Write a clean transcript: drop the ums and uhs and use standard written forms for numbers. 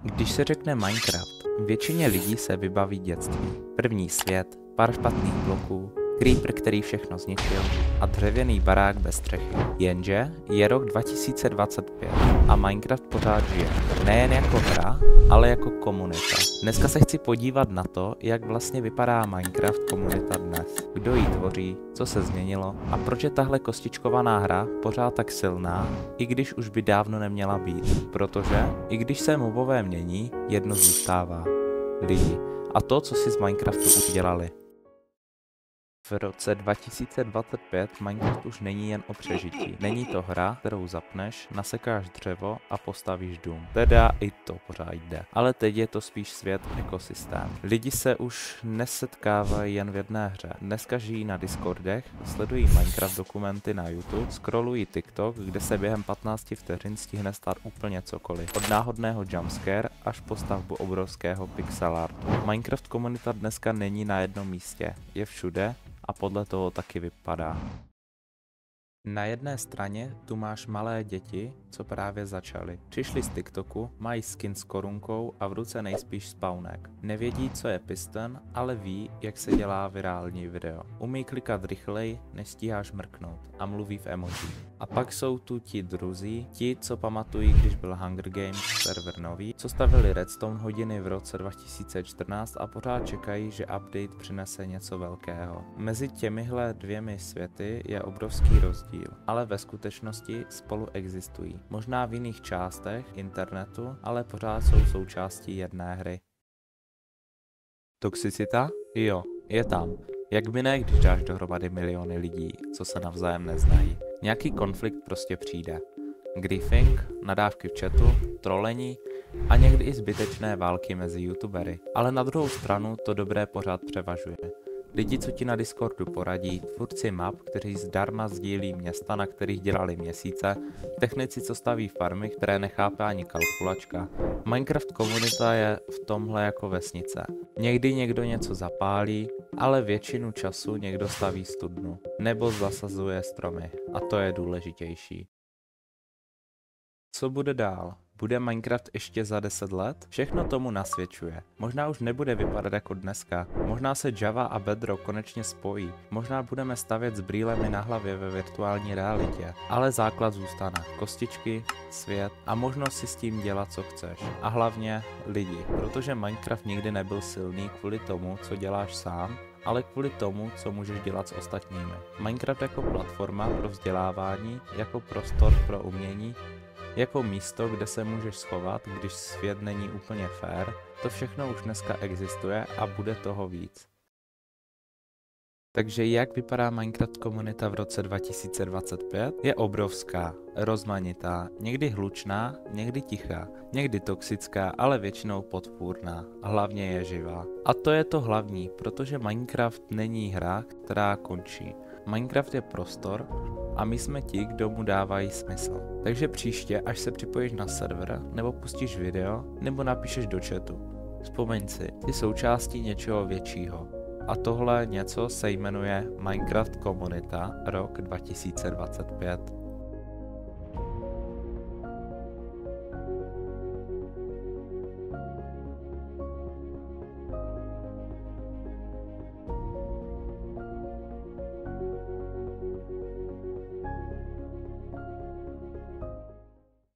Když se řekne Minecraft, většině lidí se vybaví dětství. První svět, pár špatných bloků, creeper, který všechno zničil a dřevěný barák bez střechy. Jenže je rok 2025 a Minecraft pořád žije. Nejen jako hra, ale jako komunita. Dneska se chci podívat na to, jak vlastně vypadá Minecraft komunita dnes. Kdo ji tvoří, co se změnilo a proč je tahle kostičkovaná hra pořád tak silná, i když už by dávno neměla být. Protože, i když se mobové mění, jedno zůstává. Lidi. A to, co si z Minecraftu udělali. V roce 2025 Minecraft už není jen o přežití. Není to hra, kterou zapneš, nasekáš dřevo a postavíš dům. Teda i to pořád jde. Ale teď je to spíš svět ekosystém. Lidi se už nesetkávají jen v jedné hře. Dneska žijí na Discordech, sledují Minecraft dokumenty na YouTube, scrollují TikTok, kde se během 15 vteřin stihne stát úplně cokoliv. Od náhodného jumpscare až po stavbu obrovského pixel artu. Minecraft komunita dneska není na jednom místě. Je všude a podle toho taky vypadá. Na jedné straně tu máš malé děti, co právě začaly. Přišli z TikToku, mají skin s korunkou a v ruce nejspíš spawnek. Nevědí, co je piston, ale ví, jak se dělá virální video. Umí klikat rychleji, než stíháš mrknout a mluví v emoji. A pak jsou tu ti druzí, ti, co pamatují, když byl Hunger Games server nový, co stavili Redstone hodiny v roce 2014 a pořád čekají, že update přinese něco velkého. Mezi těmihle dvěmi světy je obrovský rozdíl, ale ve skutečnosti spolu existují. Možná v jiných částech internetu, ale pořád jsou součástí jedné hry. Toxicita? Jo, je tam. Jak by ne, když dáš dohromady miliony lidí, co se navzájem neznají. Nějaký konflikt prostě přijde. Griefing, nadávky v chatu, trolení a někdy i zbytečné války mezi youtubery. Ale na druhou stranu to dobré pořád převažuje. Lidi, co ti na Discordu poradí, tvůrci map, kteří zdarma sdílí města, na kterých dělali měsíce, technici, co staví farmy, které nechápe ani kalkulačka. Minecraft komunita je v tomhle jako vesnice. Někdy někdo něco zapálí, ale většinu času někdo staví studnu, nebo zasazuje stromy, a to je důležitější. Co bude dál? Bude Minecraft ještě za 10 let? Všechno tomu nasvědčuje. Možná už nebude vypadat jako dneska. Možná se Java a Bedrock konečně spojí. Možná budeme stavět s brýlemi na hlavě ve virtuální realitě. Ale základ zůstane. Kostičky, svět a možnost si s tím dělat, co chceš. A hlavně lidi. Protože Minecraft nikdy nebyl silný kvůli tomu, co děláš sám, ale kvůli tomu, co můžeš dělat s ostatními. Minecraft jako platforma pro vzdělávání, jako prostor pro umění, jako místo, kde se můžeš schovat, když svět není úplně fair, to všechno už dneska existuje a bude toho víc. Takže jak vypadá Minecraft komunita v roce 2025? Je obrovská, rozmanitá, někdy hlučná, někdy tichá, někdy toxická, ale většinou podpůrná a hlavně je živá. A to je to hlavní, protože Minecraft není hra, která končí. Minecraft je prostor a my jsme ti, kdo mu dávají smysl. Takže příště, až se připojíš na server, nebo pustíš video, nebo napíšeš do chatu, vzpomeň si, jsi součástí něčeho většího. A tohle něco se jmenuje Minecraft komunita rok 2025.